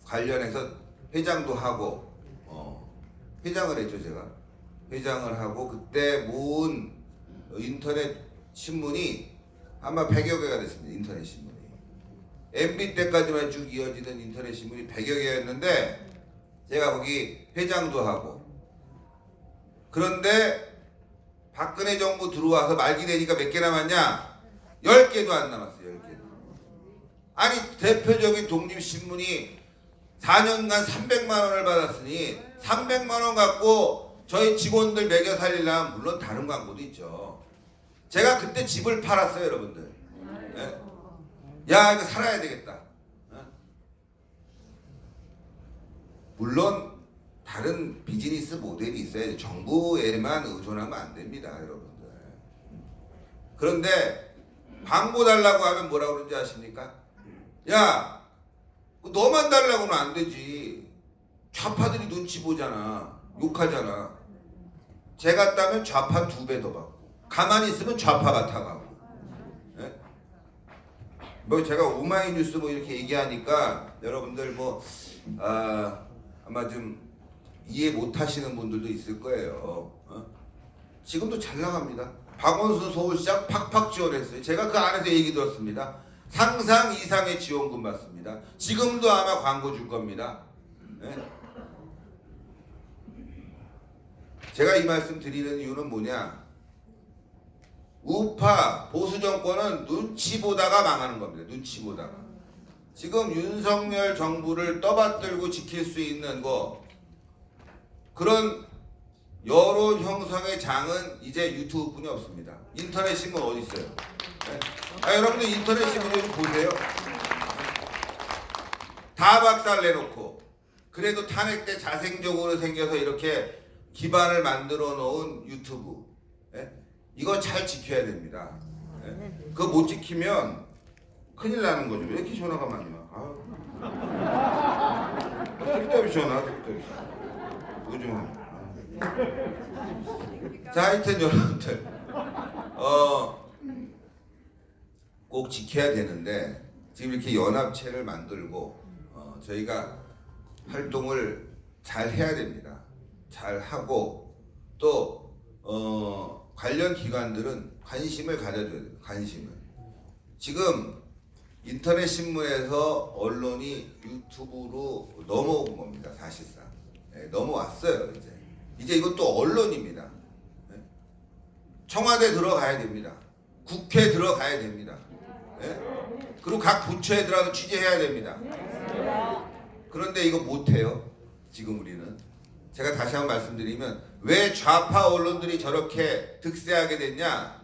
관련해서 회장도 하고 회장을 했죠. 제가 회장을 하고 그때 모은 인터넷 신문이 아마 100여 개가 됐습니다. 인터넷 신문이 MB 때까지만 쭉 이어지던 인터넷 신문이 100여 개였는데 제가 거기 회장도 하고, 그런데 박근혜 정부 들어와서 말기 되니까 몇 개 남았냐? 10개도 안 남았어요. 10개. 아니 대표적인 독립신문이 4년간 300만 원을 받았으니 300만 원 갖고 저희 직원들 먹여 살리려면 물론 다른 광고도 있죠. 제가 그때 집을 팔았어요, 여러분들. 네? 야, 이거 살아야 되겠다. 물론 다른 비즈니스 모델이 있어야 정부에만 의존하면 안 됩니다, 여러분들. 그런데 광고 달라고 하면 뭐라고 그러는지 아십니까? 야, 너만 달라고는 안 되지. 좌파들이 눈치 보잖아. 욕하잖아. 제가 따면 좌파 2배 더 받고, 가만히 있으면 좌파 같아가고. 네? 뭐 제가 오마이뉴스 뭐 이렇게 얘기하니까 여러분들 아마 좀 이해 못하시는 분들도 있을 거예요. 지금도 잘 나갑니다. 박원순 서울시장 팍팍 지원했어요. 제가 그 안에서 얘기 들었습니다. 상상 이상의 지원금 받습니다. 지금도 아마 광고 줄 겁니다. 네? 제가 이 말씀 드리는 이유는 뭐냐? 우파 보수 정권은 눈치 보다가 망하는 겁니다. 눈치 보다가. 지금 윤석열 정부를 떠받들고 지킬 수 있는 그런 여론 형성의 장은 이제 유튜브뿐이 없습니다. 인터넷 신문 어디 있어요? 네? 여러분들 인터넷 신문 좀 보세요. 다 박살 내놓고 그래도 탄핵 때 자생적으로 생겨서 이렇게 기반을 만들어 놓은 유튜브, 네? 이거 잘 지켜야 됩니다. 네? 그거 못 지키면 큰일 나는 거죠. 왜 이렇게 전화가 많이 와? 쓸데없이 전화, 쓸데없이. 요즘 자, 하여튼 여러분들 꼭 지켜야 되는데 지금 이렇게 연합체를 만들고 저희가 활동을 잘 해야 됩니다. 잘 하고 또 관련 기관들은 관심을 가져줘야 돼요. 관심을. 지금 인터넷 신문에서 언론이 유튜브로 넘어온 겁니다. 사실상. 네, 넘어왔어요. 이제 이것도 언론입니다. 네? 청와대 들어가야 됩니다. 국회 들어가야 됩니다. 네? 그리고 각 부처에 들어가서 취재해야 됩니다. 그런데 이거 못해요. 지금 우리는. 제가 다시 한번 말씀드리면 왜 좌파 언론들이 저렇게 득세하게 됐냐?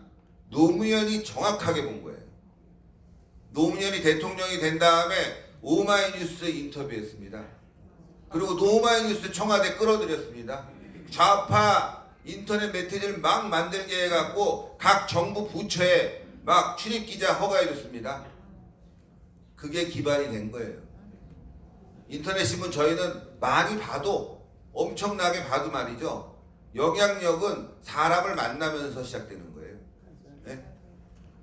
노무현이 정확하게 본 거예요. 노무현이 대통령이 된 다음에 오마이뉴스 인터뷰했습니다. 그리고 오마이뉴스 청와대 끌어들였습니다. 좌파 인터넷 매체를 막 만들게 해갖고 각 정부 부처에 막 출입기자 허가해줬습니다. 그게 기반이 된 거예요. 인터넷 신문 저희는 많이 봐도, 엄청나게 봐도 말이죠, 영향력은 사람을 만나면서 시작되는 거예요. 네?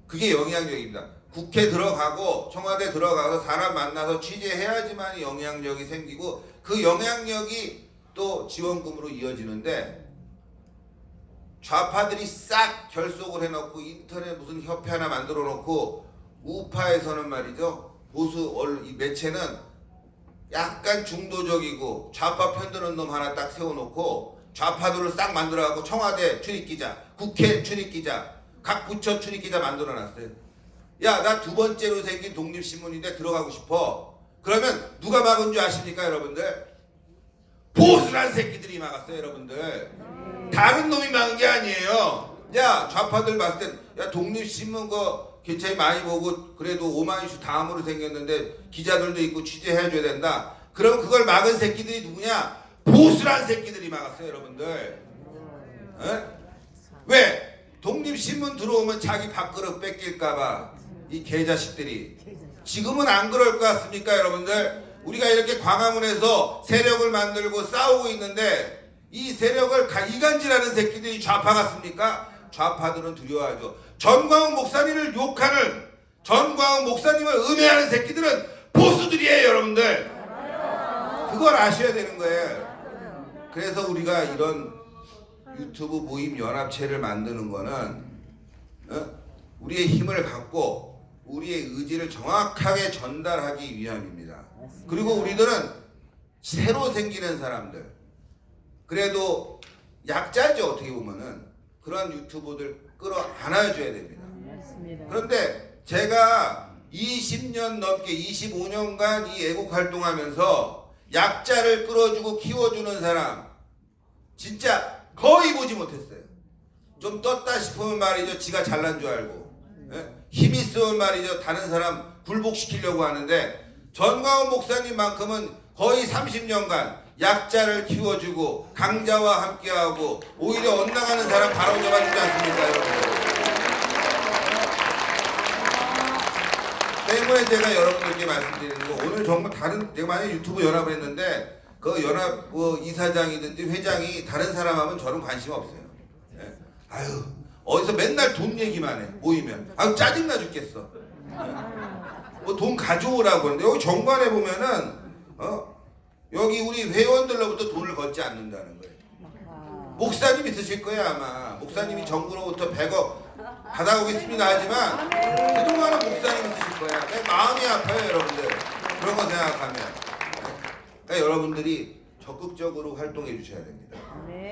그게 영향력입니다. 국회 들어가고 청와대 들어가서 사람 만나서 취재해야지만 영향력이 생기고 그 영향력이 또 지원금으로 이어지는데, 좌파들이 싹 결속을 해놓고 인터넷 무슨 협회 하나 만들어 놓고 우파에서는 말이죠, 보수 이 매체는 약간 중도적이고 좌파 편드는 놈 하나 딱 세워놓고 좌파들을 싹 만들어갖고 청와대 출입기자, 국회 출입기자, 각 부처 출입기자 만들어놨어요. 야, 나 2번째로 생긴 독립신문인데 들어가고 싶어. 그러면 누가 막은 줄 아십니까, 여러분들? 보수란 새끼들이 막았어요, 여러분들. 다른 놈이 막은 게 아니에요. 야, 좌파들 봤을 땐 야, 독립신문 굉장히 많이 보고 그래도 오마이뉴스 다음으로 생겼는데 기자들도 있고 취재해줘야 된다. 그럼 그걸 막은 새끼들이 누구냐? 보수란 새끼들이 막았어요, 여러분들. 에? 왜? 독립신문 들어오면 자기 밥그릇 뺏길까봐 이 개자식들이. 지금은 안 그럴 것 같습니까, 여러분들? 우리가 이렇게 광화문에서 세력을 만들고 싸우고 있는데 이 세력을 이간질하는 새끼들이 좌파 같습니까? 좌파들은 두려워하죠. 전광훈 목사님을 욕하는, 전광훈 목사님을 음해하는 새끼들은 보수들이에요, 여러분들. 그걸 아셔야 되는 거예요. 그래서 우리가 이런 유튜브 모임 연합체를 만드는 거는 우리의 힘을 갖고 우리의 의지를 정확하게 전달하기 위함입니다. 그리고 우리들은 새로 생기는 사람들, 그래도 약자죠, 어떻게 보면은. 그런 유튜버들 끌어안아줘야 됩니다. 그런데 제가 20년 넘게 25년간 이 애국 활동하면서 약자를 끌어주고 키워주는 사람 진짜 거의 보지 못했어요. 좀 떴다 싶으면 말이죠, 지가 잘난 줄 알고, 힘 있으면 말이죠, 다른 사람 굴복시키려고 하는데, 전광훈 목사님만큼은 거의 30년간 약자를 키워주고 강자와 함께하고 오히려 엇나가는 사람 바로 잡아주지 않습니까, 여러분? 때문에 제가 여러분들께 말씀드리는 거, 오늘 정말 다른, 제가 만약에 유튜브 연합을 했는데 그 연합 이사장이든지 회장이 다른 사람 하면 저는 관심 없어요. 예? 아유, 어디서 맨날 돈 얘기만 해, 모이면. 아유, 짜증나 죽겠어. 뭐 돈 가져오라고 하는데, 여기 정관에 보면은 여기 우리 회원들로부터 돈을 걷지 않는다는 거예요. 목사님 있으실 거예요, 아마. 목사님이 정부로부터 100억 받아오겠습니다 하지만 그동안은 목사님 있으실 거야. 내 마음이 아파요, 여러분들. 그런 거 생각하면. 그러니까 여러분들이 적극적으로 활동해 주셔야 됩니다.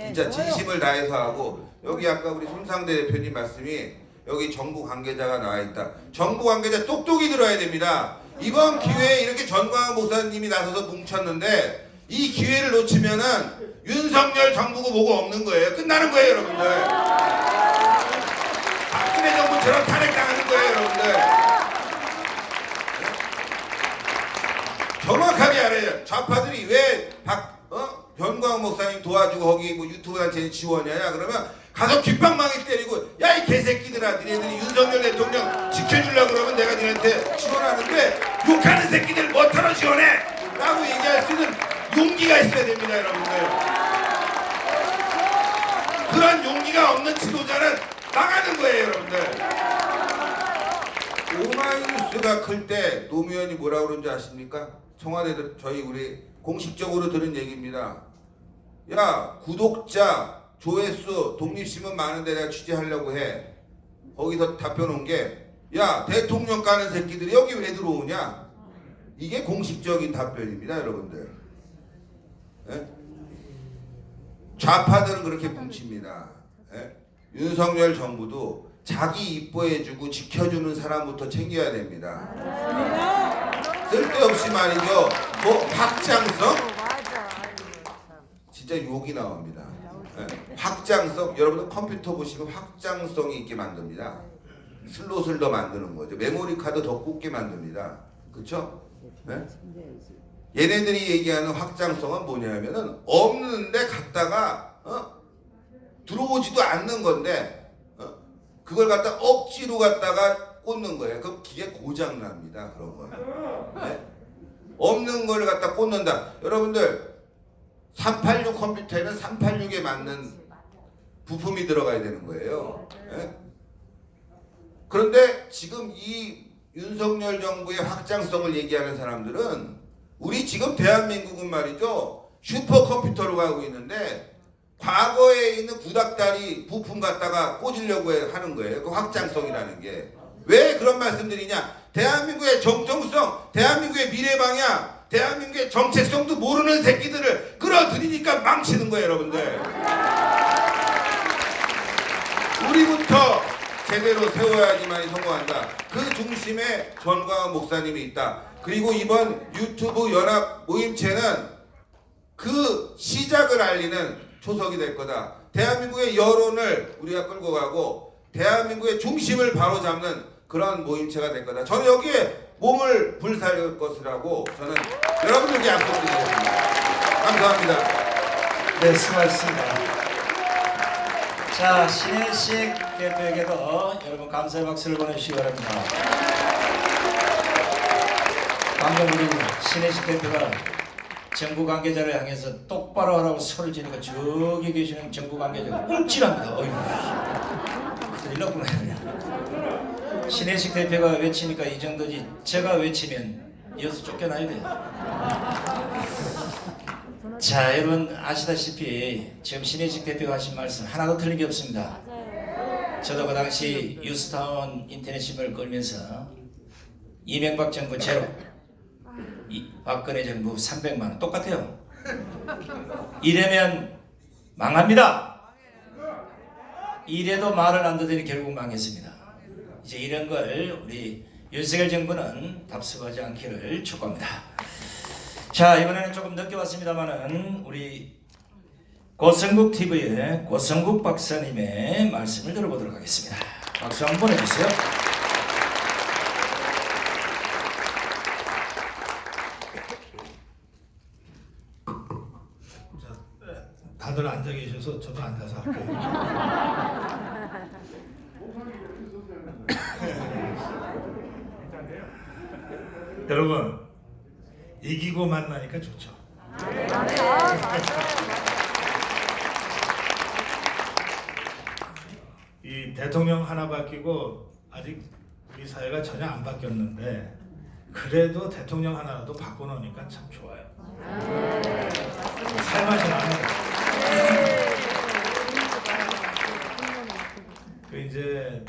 진짜 진심을 다해서 하고, 여기 아까 우리 손상대 대표님 말씀이 여기 정부 관계자가 나와 있다. 정부 관계자 똑똑히 들어야 됩니다. 이번 기회에 이렇게 전광훈 목사님이 나서서 뭉쳤는데 이 기회를 놓치면은 윤석열 정부고 뭐고 없는 거예요. 끝나는 거예요, 여러분들. 박근혜 정부처럼 탄핵당하는 거예요, 여러분들. 정확하게 알아요. 좌파들이 왜 전광훈 목사님 도와주고 거기 뭐 유튜브 단체에 지원이야? 그러면 가서 귓방망이 때리고, 야 이 개새끼들아, 니네들이 윤석열 대통령 지켜주려고 그러면 내가 니네한테 지원하는데 욕하는 새끼들 뭐하러 지원해? 라고 얘기할 수 있는 용기가 있어야 됩니다, 여러분들. 그런 용기가 없는 지도자는 나가는 거예요, 여러분들. 오마이뉴스가 클 때 노무현이 뭐라고 그런지 아십니까? 청와대들, 저희 우리 공식적으로 들은 얘기입니다. 야, 구독자 조회수 독립신문 많은데 내가 취재하려고 해. 거기서 답변 온 게, 야 대통령 까는 새끼들이 여기 왜 들어오냐? 이게 공식적인 답변입니다, 여러분들. 예? 좌파들은 그렇게 뭉칩니다. 예? 윤석열 정부도 자기 이뻐해주고 지켜주는 사람부터 챙겨야 됩니다. 쓸데없이 말이죠, 뭐 확장성? 진짜 욕이 나옵니다. 확장성, 여러분들 컴퓨터 보시면 확장성이 있게 만듭니다. 슬롯을 더 만드는 거죠. 메모리 카드 더 꽂게 만듭니다. 그렇죠? 네? 얘네들이 얘기하는 확장성은 뭐냐면은 없는데 갖다가 들어오지도 않는 건데 그걸 갖다 억지로 갖다가 꽂는 거예요. 그럼 기계 고장 납니다. 그런 거예요. 네? 없는 걸 갖다 꽂는다. 여러분들 386 컴퓨터에는 386에 맞는 부품이 들어가야 되는 거예요. 네? 그런데 지금 이 윤석열 정부의 확장성을 얘기하는 사람들은 우리 지금 대한민국은 말이죠, 슈퍼컴퓨터로 가고 있는데 과거에 있는 구닥다리 부품 갖다가 꽂으려고 하는 거예요. 그 확장성이라는 게. 왜 그런 말씀드리냐? 대한민국의 정통성, 대한민국의 미래방향, 대한민국의 정체성도 모르는 새끼들을 끌어들이니까 망치는 거예요, 여러분들. 우리부터 제대로 세워야지만이 성공한다. 그 중심에 전광훈 목사님이 있다. 그리고 이번 유튜브 연합 모임체는 그 시작을 알리는 초석이 될 거다. 대한민국의 여론을 우리가 끌고 가고 대한민국의 중심을 바로잡는 그런 모임체가 될 거다. 저는 여기에 몸을 불사를 것이라고 저는 여러분들께 약속드리겠습니다. 감사합니다. 네, 수고하셨습니다. 자, 신혜식 대표에게도 여러분 감사의 박수를 보내주시기 바랍니다. 방금 우리 신혜식 대표가 정부 관계자를 향해서 똑바로 하라고 소리를 지르니까 저기 계시는 정부 관계자가 움찔합니다. 어이구, 큰일 났구나. 신혜식 대표가 외치니까 이 정도지, 제가 외치면 이어서 쫓겨나야 돼. 자, 여러분 아시다시피 지금 신혜식 대표가 하신 말씀 하나도 틀린 게 없습니다. 저도 그 당시 뉴스타운 인터넷 신문을 끌면서 이명박 정부 제로, 박근혜 정부 300만 원 똑같아요. 이래면 망합니다. 이래도 말을 안 듣더니 결국 망했습니다. 이제 이런 걸 우리 윤석열 정부는 답습하지 않기를 촉구합니다. 자, 이번에는 조금 늦게 왔습니다만은 우리 고성국 TV의 고성국 박사님의 말씀을 들어보도록 하겠습니다. 박수 한번 보내주세요. 다들 앉아 계셔서 저도 앉아서 할게요. 여러분, 이기고 만나니까 좋죠. 이 대통령 하나 바뀌고 아직 우리 사회가 전혀 안 바뀌었는데 그래도 대통령 하나라도 바꿔놓으니까 참 좋아요. 살맛이 나는. 그 이제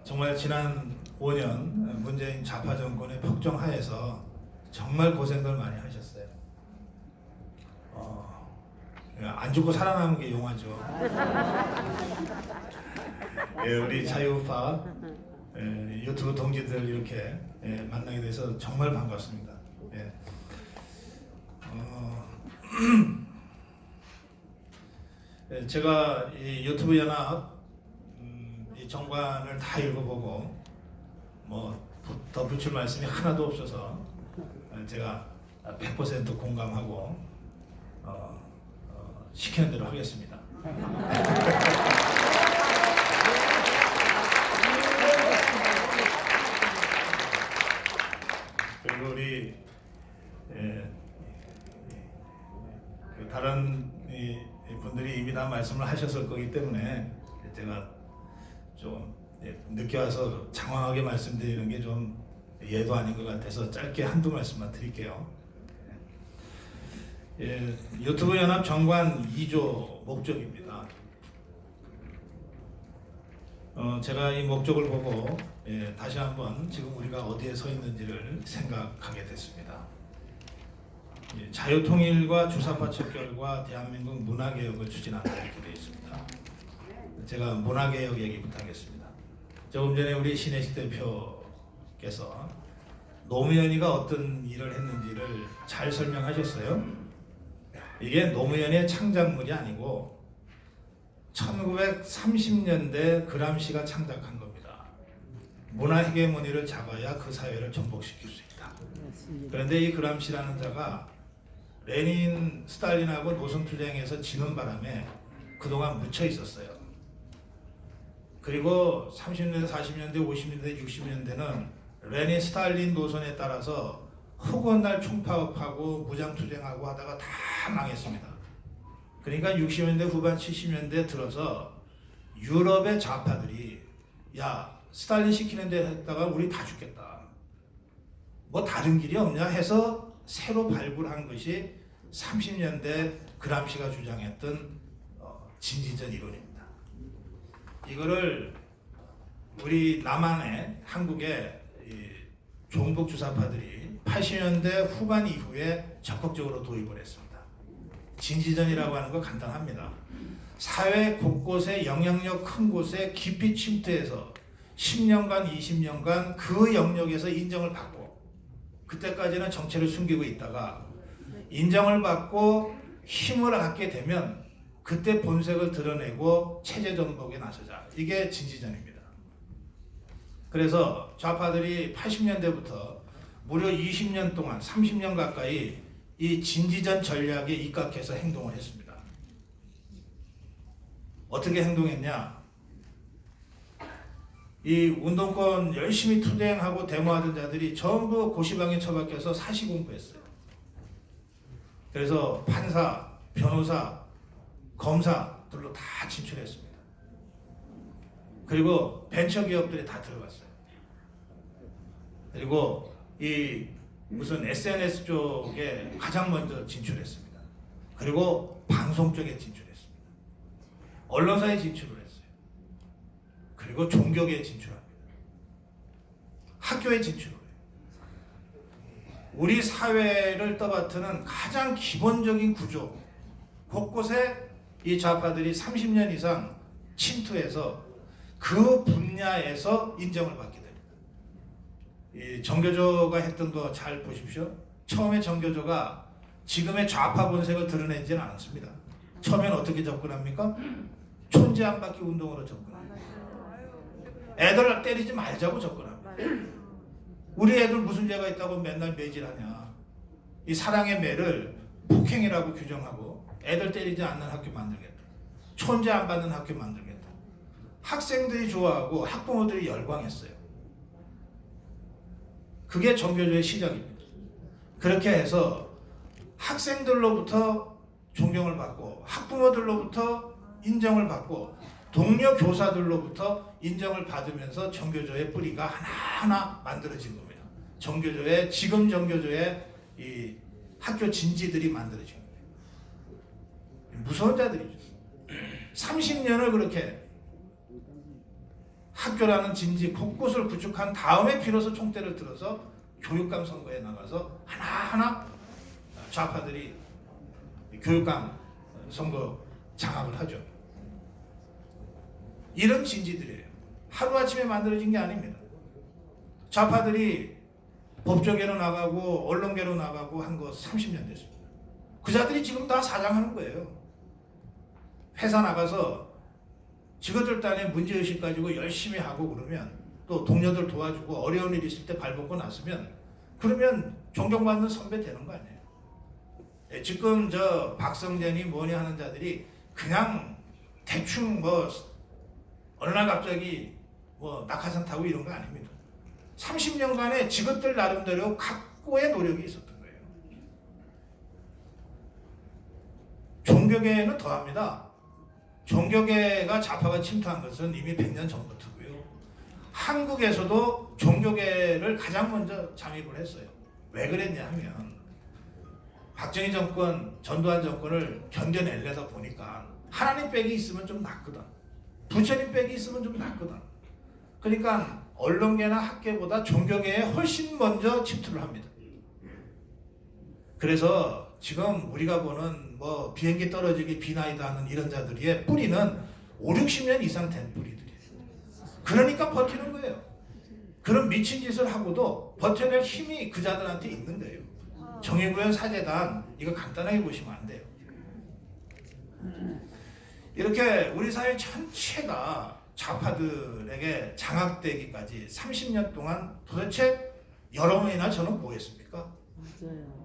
정말 지난 5년 문재인 좌파 정권의 폭정하에서 정말 고생들 많이 하셨어요. 안 죽고 살아남은 게 용하죠. 우리 자유우파 유튜브 동지들 이렇게 만나게 돼서 정말 반갑습니다. 제가 이 유튜브 연합 이 정관을 다 읽어보고 뭐 덧붙일 말씀이 하나도 없어서 제가 100% 공감하고 시키는 대로 하겠습니다. 그리고 우리 그 다른 분들이 이미 다 말씀을 하셨을 거기 때문에 제가 좀 늦게 와서 장황하게 말씀드리는 게 좀 예도 아닌 것 같아서 짧게 한두 말씀만 드릴게요. 유튜브 연합 정관 2조 목적입니다. 제가 이 목적을 보고 다시 한번 지금 우리가 어디에 서 있는지를 생각하게 됐습니다. 자유통일과 주사파 척결과 대한민국 문화개혁을 추진한다 이렇게 되어 있습니다. 제가 문화개혁 얘기부터 하겠습니다. 조금 전에 우리 신혜식 대표께서 노무현이가 어떤 일을 했는지를 잘 설명하셨어요. 이게 노무현의 창작물이 아니고 1930년대 그람시가 창작한 겁니다. 문화 헤게모니를 잡아야 그 사회를 전복시킬 수 있다. 그런데 이 그람시라는 자가 레닌, 스탈린하고 노선투쟁에서 지는 바람에 그동안 묻혀 있었어요. 그리고 30년대, 40년대, 50년대, 60년대는 레닌, 스탈린 노선에 따라서 허구한 총파업하고 무장투쟁하고 하다가 다 망했습니다. 그러니까 60년대 후반 70년대 들어서 유럽의 좌파들이 야 스탈린 시키는 데 했다가 우리 다 죽겠다. 뭐 다른 길이 없냐 해서 새로 발굴한 것이 30년대 그람시가 주장했던 진지전 이론입니다. 이거를 우리 남한의 한국의 종북 주사파들이 80년대 후반 이후에 적극적으로 도입을 했습니다. 진지전이라고 하는 거 간단합니다. 사회 곳곳에 영향력 큰 곳에 깊이 침투해서 10년간 20년간 그 영역에서 인정을 받고 그때까지는 정체를 숨기고 있다가 인정을 받고 힘을 갖게 되면 그때 본색을 드러내고 체제 전복에 나서자. 이게 진지전입니다. 그래서 좌파들이 80년대부터 무려 20년 동안 30년 가까이 이 진지전 전략에 입각해서 행동을 했습니다. 어떻게 행동했냐? 이 운동권 열심히 투쟁하고 데모하던 자들이 전부 고시방에 처박혀서 사시 공부했어요. 그래서 판사, 변호사, 검사들로 다 진출했습니다. 그리고 벤처기업들이 다 들어갔어요. 그리고 이 무슨 SNS 쪽에 가장 먼저 진출했습니다. 그리고 방송 쪽에 진출했습니다. 언론사에 진출을 했어요. 그리고 종교계에 진출합니다. 학교에 진출을 해요. 우리 사회를 떠받드는 가장 기본적인 구조, 곳곳에 이 좌파들이 30년 이상 침투해서 그 분야에서 인정을 받게 됩니다. 이 정교조가 했던 거 잘 보십시오. 처음에 정교조가 지금의 좌파 본색을 드러내지는 않았습니다. 처음엔 어떻게 접근합니까? 촌지 한 바퀴 운동으로 접근합니다. 애들 때리지 말자고 접근합니다. 우리 애들 무슨 죄가 있다고 맨날 매질하냐. 이 사랑의 매를 폭행이라고 규정하고 애들 때리지 않는 학교 만들겠다. 촌지 안 받는 학교 만들겠다. 학생들이 좋아하고 학부모들이 열광했어요. 그게 정교조의 시작입니다. 그렇게 해서 학생들로부터 존경을 받고 학부모들로부터 인정을 받고 동료 교사들로부터 인정을 받으면서 정교조의 뿌리가 하나하나 만들어진 겁니다. 정교조의 지금 정교조의 이 학교 진지들이 만들어진 겁니다. 무서운 자들이죠. 30년을 그렇게 학교라는 진지 곳곳을 구축한 다음에 비로소 총대를 들어서 교육감 선거에 나가서 하나하나 좌파들이 교육감 선거 장악을 하죠. 이런 진지들이에요. 하루아침에 만들어진 게 아닙니다. 좌파들이 법조계로 나가고 언론계로 나가고 한 거 30년 됐습니다. 그 자들이 지금 다 사장하는 거예요. 회사 나가서 직원들 딴에 문제의식 가지고 열심히 하고 그러면 또 동료들 도와주고 어려운 일 있을 때 발벗고 났으면 그러면 존경받는 선배 되는 거 아니에요. 예, 지금 저 박성재니 뭐니 하는 자들이 그냥 대충 뭐 어느 날 갑자기 뭐 낙하산 타고 이런 거 아닙니다. 30년간의 직업들 나름대로 각고의 노력이 있었던 거예요. 종교계는 더합니다. 종교계가 좌파가 침투한 것은 이미 100년 전부터고요. 한국에서도 종교계를 가장 먼저 잠입을 했어요. 왜 그랬냐 하면 박정희 정권, 전두환 정권을 견뎌내려다 보니까 하나님 빽이 있으면 좀 낫거든. 부처님 빽이 있으면 좀 낫거든. 그러니까 언론계나 학계보다 종교계에 훨씬 먼저 침투를 합니다. 그래서 지금 우리가 보는 뭐 비행기 떨어지기 비나이다 하는 이런 자들의 뿌리는 5, 60년 이상 된 뿌리들이에요. 그러니까 버티는 거예요. 그런 미친 짓을 하고도 버텨낼 힘이 그 자들한테 있는 거예요. 정의구현 사재단 이거 간단하게 보시면 안 돼요. 이렇게 우리 사회 전체가 좌파들에게 장악되기까지 30년 동안 도대체 여러분이나 저는 뭐 했습니까? 맞아요.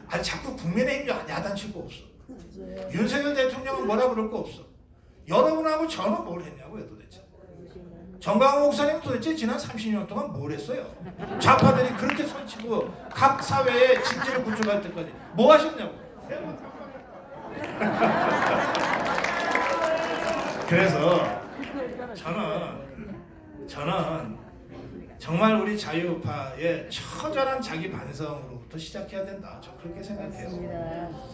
아니 자꾸 국민의힘 야단칠 거 없어. 맞아요. 윤석열 대통령은 뭐라 그럴 거 없어. 여러분하고 저는 뭘 했냐고요 도대체. 정광훈 목사님 도대체 지난 30년 동안 뭘 했어요? 좌파들이 그렇게 손치고 각 사회에 진지를 구축할 때까지 뭐 하셨냐고. 그래서 저는 정말 우리 자유파의 처절한 자기 반성으로부터 시작해야 된다. 저 그렇게 생각해요.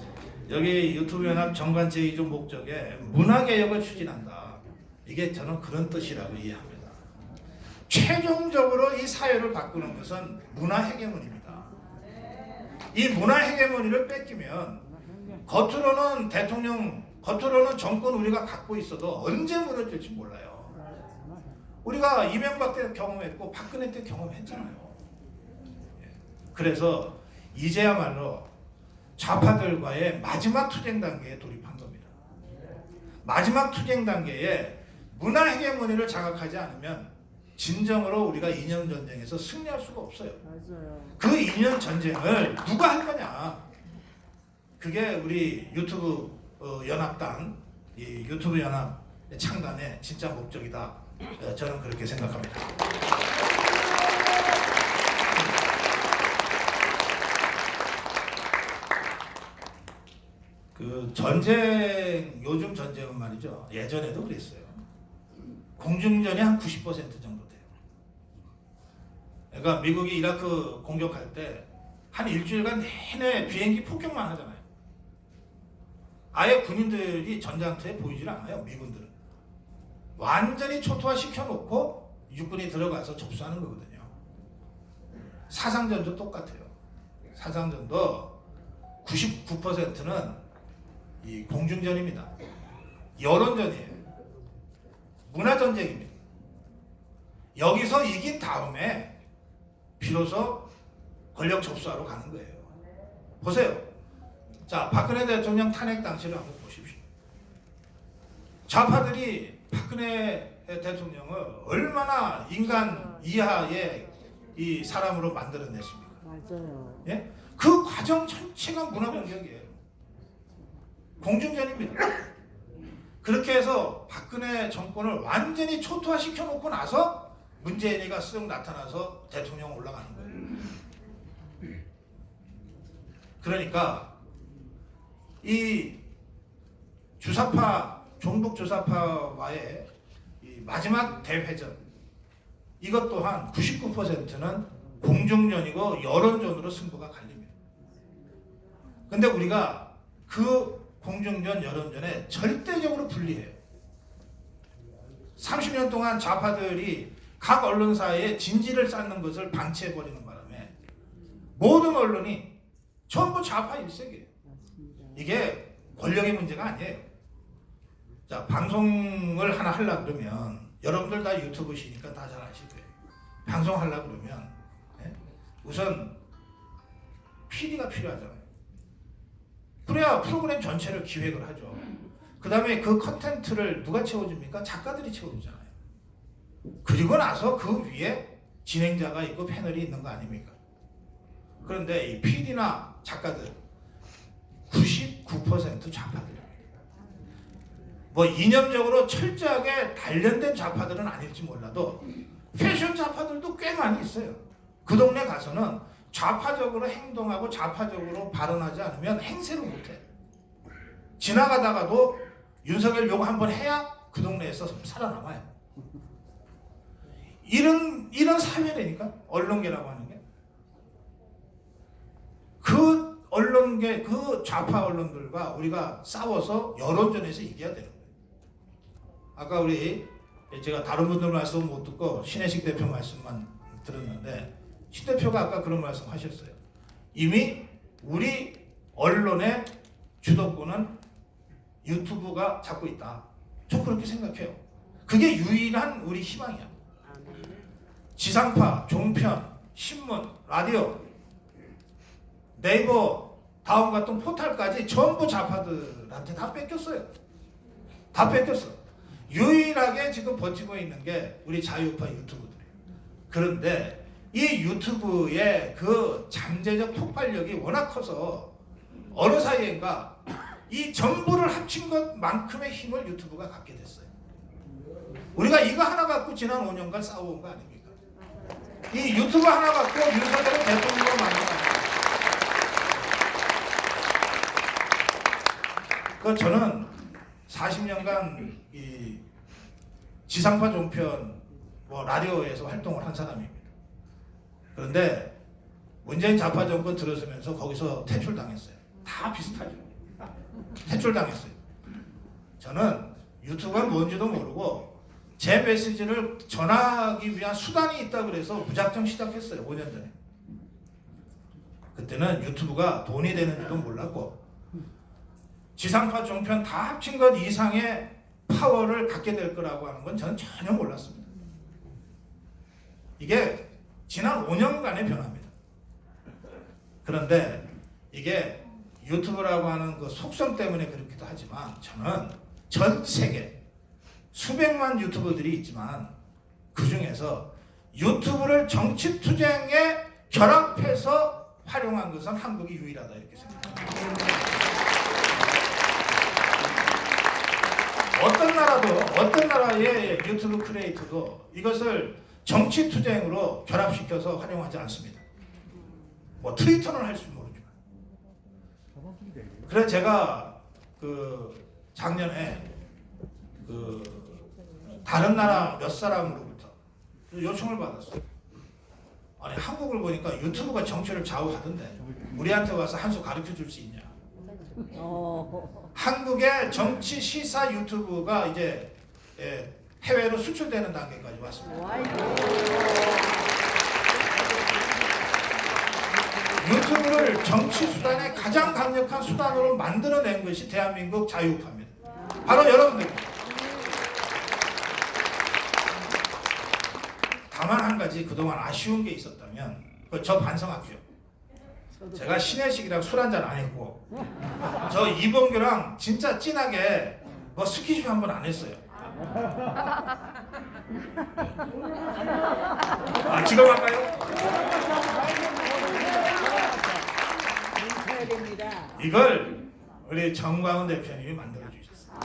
여기 유튜브 연합 정관 제2조 목적에 문화개혁을 추진한다. 이게 저는 그런 뜻이라고 이해합니다. 최종적으로 이 사회를 바꾸는 것은 문화 헤게모니입니다. 이 문화 헤게모니를 뺏기면 겉으로는 정권 우리가 갖고 있어도 언제 무너질지 몰라요. 우리가 이명박 때 경험했고 박근혜 때 경험했잖아요. 그래서 이제야말로 좌파들과의 마지막 투쟁 단계에 돌입한 겁니다. 마지막 투쟁 단계에 문화 헤게모니를 장악하지 않으면 진정으로 우리가 이념 전쟁에서 승리할 수가 없어요. 맞아요. 그 이념 전쟁을 누가 할 거냐? 그게 우리 유튜브 연합당, 이 유튜브 연합 창단의 진짜 목적이다. 저는 그렇게 생각합니다. 그 전쟁, 요즘 전쟁은 말이죠. 예전에도 그랬어요. 공중전이 한 90% 정도 돼요. 그러니까 미국이 이라크 공격할 때 한 일주일간 내내 비행기 폭격만 하잖아요. 아예 군인들이 전장터에 보이질 않아요. 미군들은 완전히 초토화 시켜놓고 육군이 들어가서 접수하는 거거든요. 사상전도 똑같아요. 사상전도 99%는 이 공중전입니다. 여론전이에요. 문화전쟁입니다. 여기서 이긴 다음에 비로소 권력 접수하러 가는 거예요. 보세요. 자, 박근혜 대통령 탄핵 당시를 한번 보십시오. 좌파들이 박근혜 대통령을 얼마나 인간 이하의 이 사람으로 만들어냈습니까? 맞아요. 예? 그 과정 전체가 문화 공격이에요. 공중전입니다. 그렇게 해서 박근혜 정권을 완전히 초토화시켜 놓고 나서 문재인이가 쓱 나타나서 대통령 올라가는 거예요. 그러니까 이 주사파, 종북 주사파와의 이 마지막 대회전, 이것 또한 99%는 공중전이고 여론전으로 승부가 갈립니다. 근데 우리가 그 공중전, 여론전에 절대적으로 불리해요. 30년 동안 좌파들이 각 언론사에 진지를 쌓는 것을 방치해버리는 바람에 모든 언론이 전부 좌파 일색이에요. 이게 권력의 문제가 아니에요. 자, 방송을 하나 하려고 그러면 여러분들 다 유튜브시니까 다 잘 아실 거예요. 방송하려고 그러면 우선 PD가 필요하잖아요. 그래야 프로그램 전체를 기획을 하죠. 그 다음에 그 컨텐츠를 누가 채워줍니까? 작가들이 채워주잖아요. 그리고 나서 그 위에 진행자가 있고 패널이 있는 거 아닙니까? 그런데 이 PD나 작가들 99% 좌파들입니다. 뭐 이념적으로 철저하게 단련된 좌파들은 아닐지 몰라도 패션 좌파들도 꽤 많이 있어요. 그 동네 가서는 좌파적으로 행동하고 좌파적으로 발언하지 않으면 행세를 못해. 지나가다가도 윤석열 요거 한번 해야 그 동네에서 살아남아요. 이런 사회라니까 언론계라고 하는 게. 그 언론계, 그 좌파 언론들과 우리가 싸워서 여론전에서 이겨야 되는 거예요. 아까 제가 다른 분들 말씀 못 듣고 신혜식 대표 말씀만 들었는데 신 대표가 아까 그런 말씀 하셨어요. 이미 우리 언론의 주도권은 유튜브가 잡고 있다. 저 그렇게 생각해요. 그게 유일한 우리 희망이야. 지상파, 종편, 신문, 라디오, 네이버, 다음 같은 포털까지 전부 좌파들한테 다 뺏겼어요. 다 뺏겼어. 유일하게 지금 버티고 있는 게 우리 자유파 유튜브들이에요. 그런데 이 유튜브의 그 잠재적 폭발력이 워낙 커서 어느 사이인가 이 정보를 합친 것만큼의 힘을 유튜브가 갖게 됐어요. 우리가 이거 하나 갖고 지난 5년간 싸워온 거 아닙니까? 이 유튜브 하나 갖고 윤석열을 대통령으로 만들어요. 저는 40년간 이 지상파 종편 라디오에서 활동을 한 사람입니다. 그런데 문재인 좌파 정권 들어서면서 거기서 퇴출당했어요. 다 비슷하죠. 퇴출당했어요. 저는 유튜브가 뭔지도 모르고 제 메시지를 전하기 위한 수단이 있다고 그래서 무작정 시작했어요. 5년 전에. 그때는 유튜브가 돈이 되는 줄도 몰랐고 지상파 종편 다 합친 것 이상의 파워를 갖게 될 거라고 하는 건 저는 전혀 몰랐습니다. 이게 지난 5년간의 변화입니다. 그런데 이게 유튜브라고 하는 그 속성 때문에 그렇기도 하지만 저는 전 세계 수백만 유튜버들이 있지만 그 중에서 유튜브를 정치 투쟁에 결합해서 활용한 것은 한국이 유일하다 이렇게 생각합니다. 어떤 나라의 유튜브 크리에이터도 이것을 정치 투쟁으로 결합시켜서 활용하지 않습니다. 뭐 트위터는 할 수 모르지만. 그래서 제가 작년에 다른 나라 몇 사람으로부터 요청을 받았어요. 아니 한국을 보니까 유튜브가 정치를 좌우하던데 우리한테 와서 한 수 가르쳐 줄 수 있냐? 한국의 정치 시사 유튜브가 이제 해외로 수출되는 단계까지 왔습니다. 유튜브를 정치 수단의 가장 강력한 수단으로 만들어낸 것이 대한민국 자유우파입니다. 바로 여러분들입니다. 다만 한 가지 그동안 아쉬운 게 있었다면 저 반성할게요. 제가 신혜식이랑 술 한잔 안 했고 저 이봉규랑 진짜 진하게 뭐 스킨십 한 번 안 했어요. 아 지금 할까요? 이걸 우리 정광훈 대표님이 만들어 주셨어요.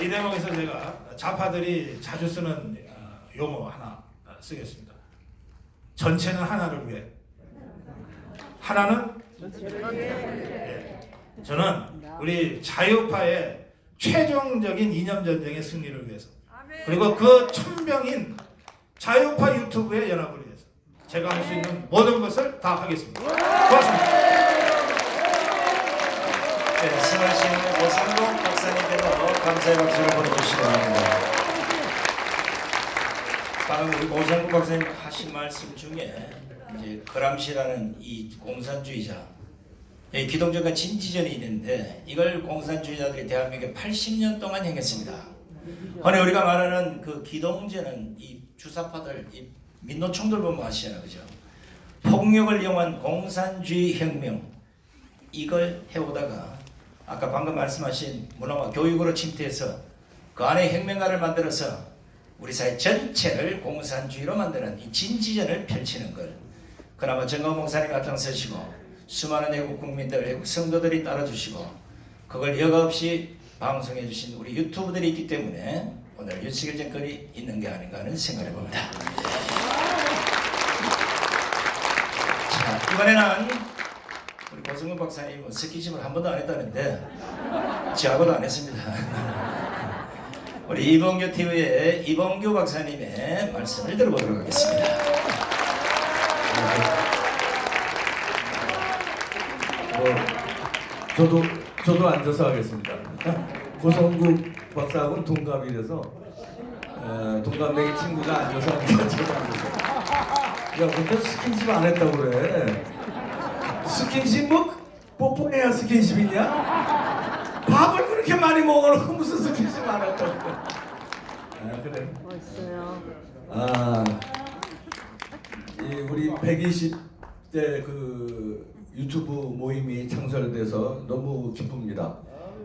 이 대목에서 제가 좌파들이 자주 쓰는 용어 하나 쓰겠습니다. 전체는 하나를 위해. 하나는 저는 우리 자유파의 최종적인 이념 전쟁의 승리를 위해서 그리고 그 천병인 자유파 유튜브의 연합을 위해서 제가 할 수 있는 모든 것을 다 하겠습니다. 고맙습니다. 네, 수고하신 오상동 박사님께도 감사의 박수를 보내주시기 바랍니다. 방금 우리 오상동 박사님 하신 말씀 중에 이제 그람시라는 이 공산주의자, 기동전과 진지전이 있는데 이걸 공산주의자들이 대한민국에 80년 동안 행했습니다. 아니 우리가 말하는 그 기동제는 이 주사파들, 이 민노총들 보면 아시잖아요, 그죠? 폭력을 이용한 공산주의 혁명 이걸 해오다가 아까 방금 말씀하신 문화와 교육으로 침투해서 그 안에 혁명가를 만들어서 우리 사회 전체를 공산주의로 만드는 이 진지전을 펼치는 걸 그나마 정광훈 목사님이 앞장서시고 수많은 애국 국민들, 애국 성도들이 따라주시고 그걸 여과없이 방송해 주신 우리 유튜브들이 있기 때문에 오늘 윤석열 정권이 있는 게 아닌가 하는 생각을 해봅니다. 자, 이번에는 우리 고승근 박사님은 스킨십을 한 번도 안 했다는데 저하고도 안 했습니다. 우리 이봉규 TV의 이봉규 박사님의 말씀을 들어보도록 하겠습니다. 저도 앉아서 하겠습니다. 고성국 박사하고는 동갑이라서 동갑내기 친구가 앉아서 하니까 저도 앉아서. 야, 근데 스킨십 안 했다고 그래. 스킨십 뭐 뽀뽀해야 스킨십이냐? 밥을 그렇게 많이 먹어놓고 무슨 스킨십 안 했다고 그래. 아 그래. 멋있어요. 우리 120대 그 유튜브 모임이 창설돼서 너무 기쁩니다.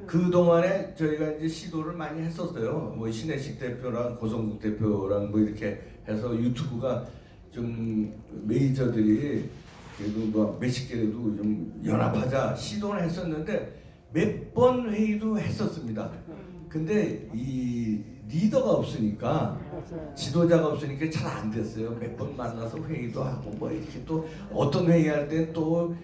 그 동안에 저희가 이제 시도를 많이 했었어요. 뭐 신혜식 대표랑 고성국 대표랑 뭐 이렇게 해서 유튜브가 좀 메이저들이 그래도 뭐 몇십 개라도 좀 연합하자 시도를 했었는데 몇 번 회의도 했었습니다. 근데 이 리더가 없으니까 지도자가 없으니까 잘 안 됐어요. 몇 번 만나서 회의도 하고 뭐 이렇게 또 어떤 회의할 땐 또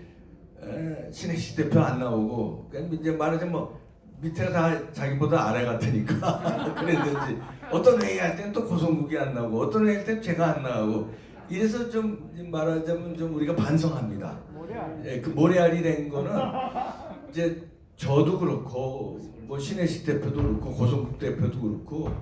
신혜식 대표 안 나오고 그러니까 이제 말하자면 뭐 밑에가 다 자기보다 아래 같으니까 그랬는지 어떤 회의할 땐 또 고성국이 안 나오고 어떤 회의할 땐 제가 안 나오고 이래서 좀 말하자면 좀 우리가 반성합니다. 그 모래알이 된 거는 이제 저도 그렇고 뭐 신혜식 대표도 그렇고 고성국 대표도 그렇고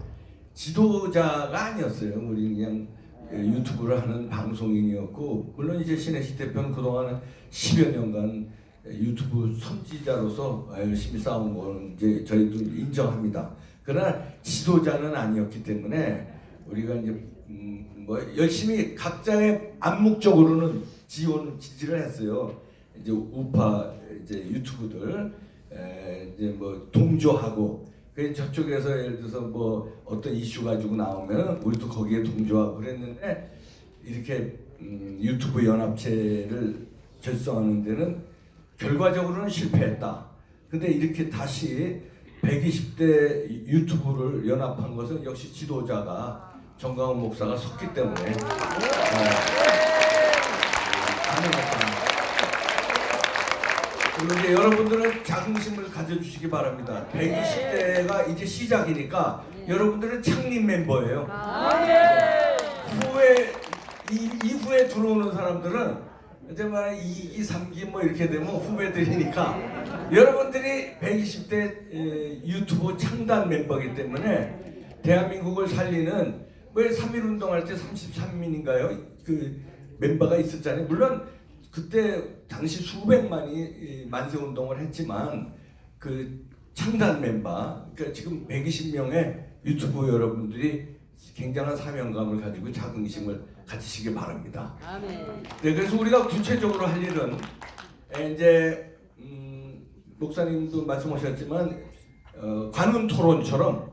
지도자가 아니었어요. 우리 그냥 유튜브를 하는 방송인이었고 물론 이제 신혜식 대표는 그동안 10여 년간 유튜브 선지자로서 열심히 싸운 거는 이제 저희도 인정합니다. 그러나 지도자는 아니었기 때문에 우리가 이제 뭐 열심히 각자의 암묵적으로는 지지를 했어요. 이제 우파 이제 유튜브들 이제 뭐 동조하고 그 저쪽에서 예를 들어서 뭐 어떤 이슈 가지고 나오면 우리도 거기에 동조하고 그랬는데 이렇게 유튜브 연합체를 결성하는 데는 결과적으로는 실패했다. 근데 이렇게 다시 120대 유튜브를 연합한 것은 역시 지도자가 정광훈 목사가 섰기 때문에 가능했다. 그리고 이제 여러분들은 자긍심을 가져주시기 바랍니다. 120대가 이제 시작이니까 여러분들은 창립 멤버예요. 후에 이후에 들어오는 사람들은 이제 말해 2기, 3기 뭐 이렇게 되면 후배들이니까 여러분들이 120대 유튜브 창단 멤버이기 때문에 대한민국을 살리는 왜 3.1 운동할 때 33인인가요? 그 멤버가 있었잖아요. 물론 그때 당시 수백만이 만세 운동을 했지만 그 창단 멤버, 그러니까 지금 120명의 유튜브 여러분들이 굉장한 사명감을 가지고 자긍심을 가지시기 바랍니다. 네, 그래서 우리가 구체적으로 할 일은 이제 목사님도 말씀하셨지만 관훈 토론처럼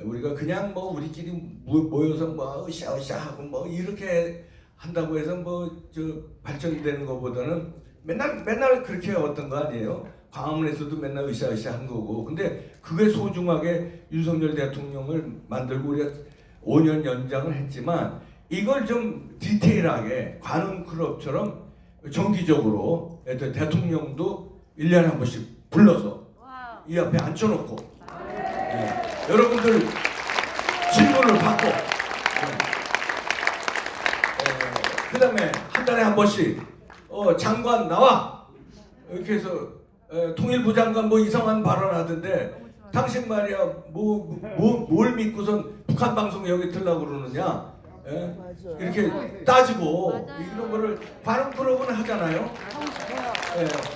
우리가 그냥 뭐 우리끼리 모여서 뭐 으쌰으쌰 하고 뭐 이렇게 한다고 해서 뭐 저 발전되는 것보다는 맨날 그렇게 어떤 거 아니에요? 광화문에서도 맨날 으쌰으쌰 한 거고. 근데 그게 소중하게 윤석열 대통령을 만들고 우리가 5년 연장을 했지만 이걸 좀 디테일하게 관훈 클럽처럼 정기적으로 대통령도 1년에 한 번씩 불러서 이 앞에 앉혀놓고 여러분들 질문을 받고 그 다음에 한 달에 한 번씩 장관 나와 이렇게 해서 통일부 장관 뭐 이상한 발언하던데 당신 말이야 뭘 믿고선 북한 방송 여기 들라고 그러느냐 이렇게 따지고 이런 거를 관훈 클럽은 하잖아요.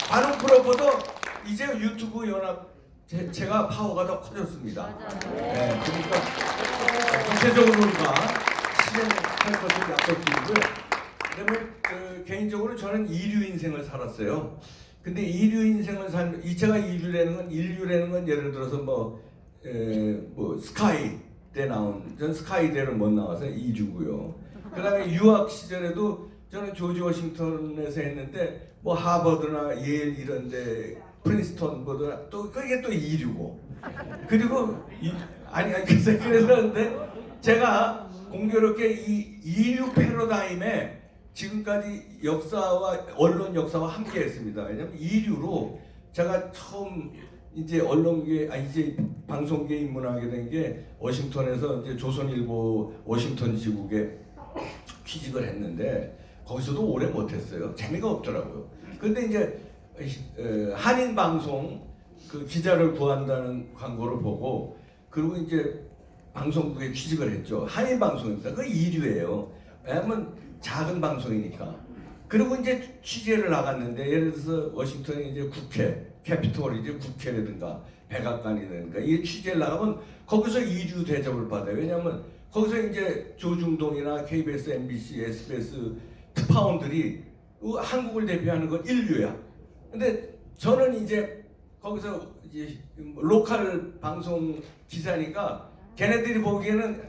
관훈 클럽보다 이제 유튜브 연합 제가 파워가 더 커졌습니다. 그러니까 구체적으로 우리가 실행할 것을 약속드리고요. 그다음에 개인적으로 저는 이류 인생을 살았어요. 근데 이류 인생을 살면 제가 인류라는 건 예를 들어서 뭐 스카이 때 나온 전 스카이대를 못 나와서 이류고요. 그다음에 유학 시절에도 저는 조지 워싱턴에서 했는데 뭐 하버드나 예일 이런데 프린스턴보다 또 그게 또 이류고 그리고 그래서 근데 제가 공교롭게 이 이류 패러다임에 지금까지 역사와 언론 역사와 함께했습니다. 왜냐면 이류로 제가 처음 이제 언론계 이제 방송계에 입문하게 된 게 워싱턴에서 이제 조선일보 워싱턴 지국에 취직을 했는데 거기서도 오래 못했어요. 재미가 없더라고요. 근데 이제 한인 방송 그 기자를 구한다는 광고를 보고 그리고 이제 방송국에 취직을 했죠. 한인 방송입니다. 그 이류예요. 왜냐면 작은 방송이니까. 그리고 이제 취재를 나갔는데 예를 들어서 워싱턴에 이제 국회, 캐피톨 이제 국회라든가 백악관이라든가 이 취재를 나가면 거기서 이류 대접을 받아요. 왜냐하면 거기서 이제 조중동이나 KBS, MBC, SBS 특파원들이 한국을 대표하는 건 인류야. 근데 저는 이제 거기서 이제 로컬 방송 기사니까 걔네들이 보기에는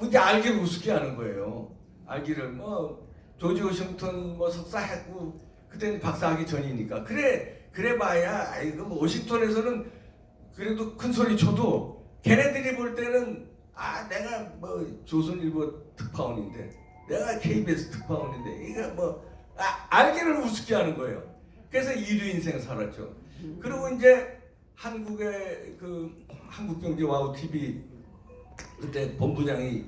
이제 알기를 우습게 하는 거예요. 알기를 뭐 조지 워싱턴 뭐 석사했고 그때는 박사하기 전이니까 그래 봐야 이거 뭐 워싱턴에서는 그래도 큰 소리 쳐도 걔네들이 볼 때는 내가 뭐 조선일보 특파원인데 내가 KBS 특파원인데 이거 뭐 알기를 우습게 하는 거예요. 그래서 이류 인생 살았죠. 그리고 이제 한국의 그 한국경제와우 TV 그때 본부장이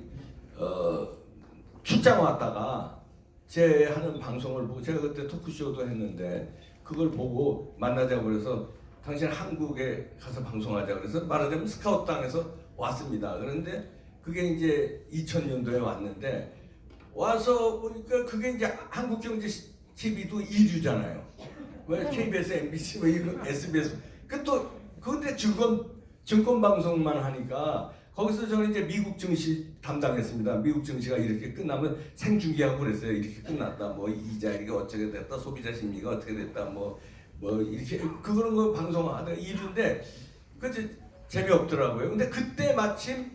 출장 왔다가 제 하는 방송을 보고 제가 그때 토크쇼도 했는데 그걸 보고 만나자고 그래서 당신 한국에 가서 방송하자 그래서 말하자면 스카우트 당해서 왔습니다. 그런데 그게 이제 2000년도에 왔는데 와서 보니까 그게 이제 한국경제 TV도 이류잖아요. 왜 KBS, MBC, 뭐 이거 SBS 근데 증권 방송만 하니까 거기서 저는 이제 미국 증시 담당했습니다. 미국 증시가 이렇게 끝나면 생중계하고 그랬어요. 이렇게 끝났다. 뭐 이자 이게 어떻게 됐다. 소비자 심리가 어떻게 됐다. 뭐 이렇게 그런 거 방송하다가 이류인데 그 재미없더라고요. 근데 그때 마침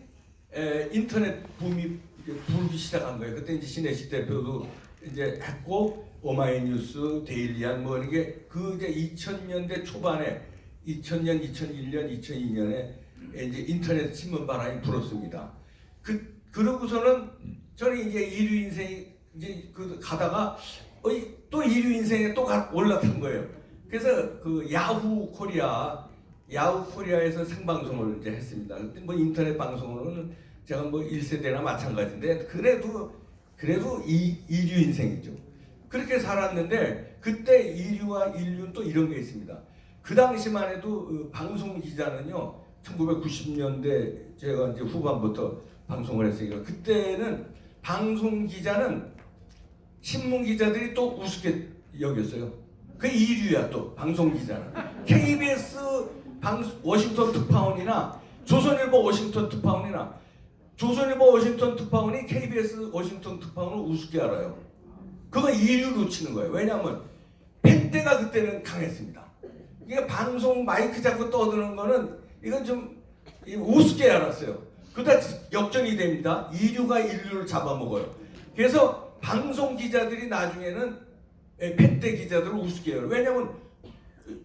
인터넷 붐이 불기 시작한 거예요. 그때 이제 신혜식 대표도 이제 했고 오마이뉴스, 데일리안 뭐 이게 그 이제 2000년대 초반에 2000년, 2001년, 2002년에 이제 인터넷 신문 바람이 불었습니다. 그러고서는 저는 이제 이류 인생이 이제 가다가 또 이류 인생에 또 올라탄 거예요. 그래서 그 야후 코리아에서 생방송을 이제 했습니다. 근데 뭐 인터넷 방송으로는 제가 뭐 1세대나 마찬가지인데 그래도 이류 인생이죠. 그렇게 살았는데 그때 이류와 인류는 또 이런 게 있습니다. 그 당시만 해도 방송 기자는요, 1990년대 제가 이제 후반부터 방송을 했으니까 그때는 방송 기자는 신문 기자들이 또 우습게 여겼어요. 그 이류야 또 방송 기자는. KBS 워싱턴 특파원이나 조선일보 워싱턴 특파원이나 조선일보 워싱턴 특파원이 KBS 워싱턴 특파원을 우습게 알아요. 그거 이유로 치는 거예요. 왜냐하면 펜대가 그때는 강했습니다. 이게 방송 마이크 잡고 떠드는 거는 이건 좀 우습게 알았어요. 그러다 역전이 됩니다. 이류가 인류를 잡아먹어요. 그래서 방송 기자들이 나중에는 펜대 기자들을 우습게 해요. 왜냐하면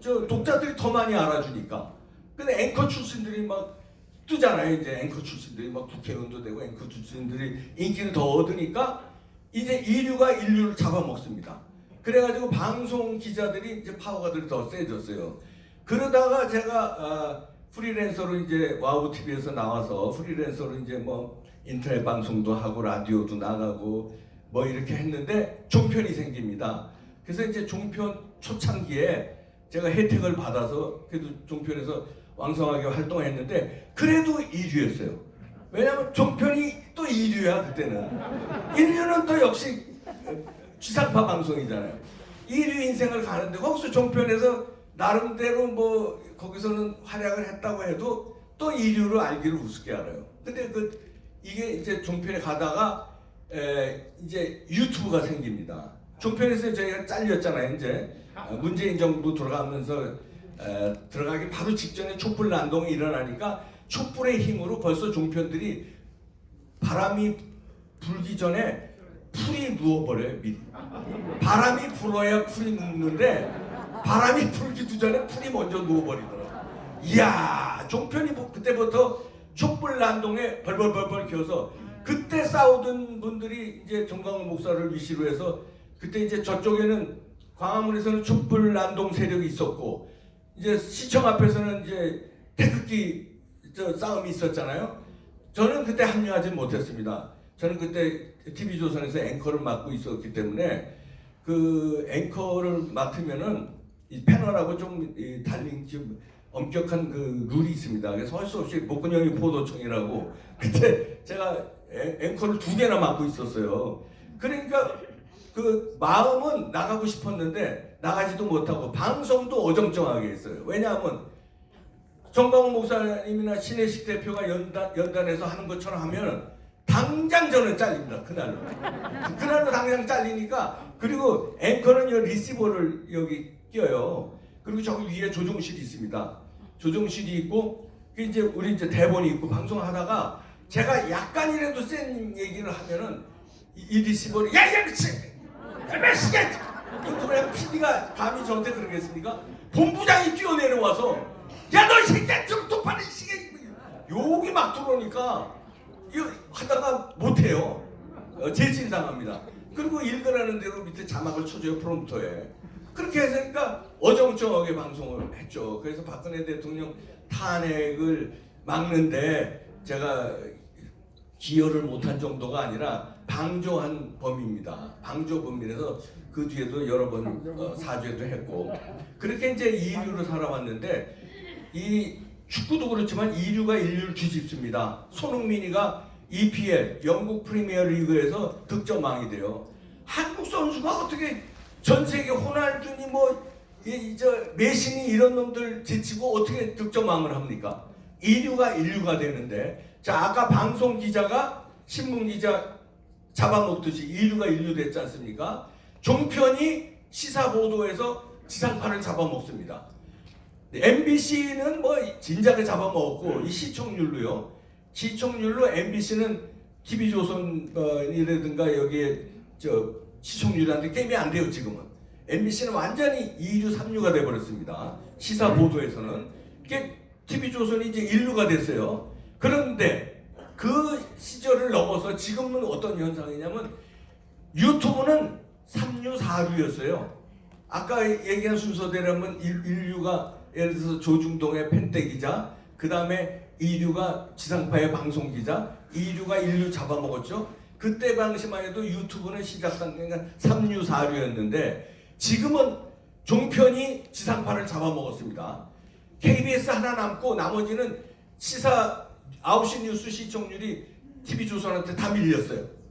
저 독자들이 더 많이 알아주니까. 근데 앵커 출신들이 막 뜨잖아요. 이제 앵커 출신들이 막 국회의원도 되고 앵커 출신들이 인기를 더 얻으니까 이제 이류가 인류를 잡아먹습니다. 그래가지고 방송 기자들이 이제 파워가 더 세졌어요. 그러다가 제가 프리랜서로 이제 와우 TV에서 나와서 프리랜서로 이제 뭐 인터넷 방송도 하고 라디오도 나가고 뭐 이렇게 했는데 종편이 생깁니다. 그래서 이제 종편 초창기에 제가 혜택을 받아서 그래도 종편에서 왕성하게 활동했는데 그래도 이류였어요. 왜냐면 종편이 또 이류야 그때는. 인류는 또 역시 지상파 방송이잖아요. 이류 인생을 가는데 거기서 종편에서 나름대로 뭐 거기서는 활약을 했다고 해도 또 이류로 알기를 우습게 알아요. 근데 이게 이제 종편에 가다가 이제 유튜브가 생깁니다. 종편에서 저희가 잘렸잖아요. 이제 문재인 정부 들어가면서 들어가기 바로 직전에 촛불 난동이 일어나니까 촛불의 힘으로 벌써 종편들이 바람이 불기 전에 풀이 누워버려요. 미리. 바람이 불어야 풀이 눕는데 바람이 불기도 전에 풀이 먼저 누워버리더라고요. 이야, 종편이 그때부터 촛불 난동에 벌벌벌벌 기어서 그때 싸우던 분들이 이제 정광훈 목사를 위시로 해서 그때 이제 저쪽에는 광화문에서는 촛불 난동 세력이 있었고 이제 시청 앞에서는 이제 태극기 싸움이 있었잖아요. 저는 그때 합류하지 못했습니다. 저는 그때 TV조선에서 앵커를 맡고 있었기 때문에 그 앵커를 맡으면은 이 패널하고 좀 달린 좀 엄격한 그 룰이 있습니다. 그래서 할 수 없이 목근영이 포도청이라고 그때 제가 앵커를 2개나 맡고 있었어요. 그러니까 그 마음은 나가고 싶었는데 나가지도 못하고 방송도 어정쩡하게 했어요. 왜냐하면 정광훈 목사님이나 신혜식 대표가 연단해서 하는 것처럼 하면 당장 저는 잘립니다. 그날로 당장 잘리니까. 그리고 앵커는 이 리시버를 여기 껴요. 그리고 저기 위에 조종실이 있습니다. 조종실이 있고 이제 우리 이제 대본이 있고 방송하다가 제가 약간이라도 센 얘기를 하면은 이 리시버를 야야 미친 몇 시간 그러면 PD가 감히 저한테 그러겠습니까? 본부장이 뛰어내려와서 야 너 이 새끼야 좀 똑바로 이 시간 욕이 막 들어오니까 이거 하다가 못해요. 제질 당합니다. 그리고 읽으라는 대로 밑에 자막을 쳐줘요. 프롬프터에. 그렇게 해서니까 어정쩡하게 방송을 했죠. 그래서 박근혜 대통령 탄핵을 막는데 제가 기여를 못한 정도가 아니라 방조한 범입니다. 방조 범이라서 그 뒤에도 여러 번 사죄도 했고 그렇게 이제 이류로 살아왔는데 이 축구도 그렇지만 이류가 인류를 뒤집습니다. 손흥민이가 EPL 영국 프리미어 리그에서 득점왕이 돼요. 한국 선수가 어떻게 전 세계 호날두니 메시니 이런 놈들 제치고 어떻게 득점왕을 합니까? 인류가 되는데 자 아까 방송 기자가 신문 기자 잡아먹듯이 인류가 됐지 않습니까? 종편이 시사 보도에서 지상파를 잡아먹습니다. MBC는 뭐 진작에 잡아먹었고 이 시청률로요. 시청률로 MBC는 TV조선이라든가 여기에 시청률한테 게임이 안 돼요 지금은. MBC는 완전히 2류, 3류가 돼버렸습니다. 시사 보도에서는. TV조선이 이제 1류가 됐어요. 그런데 그 시절을 넘어서 지금은 어떤 현상이냐면 유튜브는 3류, 4류였어요. 아까 얘기한 순서대로면 인류가 예를 들어서 조중동의 펜대 기자, 그 다음에 2류가 지상파의 방송 기자, 2류가 인류 잡아먹었죠. 그때 당시만 해도 유튜브는 시작 단계가 3류, 4류였는데 지금은 종편이 지상파를 잡아먹었습니다. KBS 하나 남고 나머지는 시사 9시 뉴스 시청률이 TV조선한테 다 밀렸어요.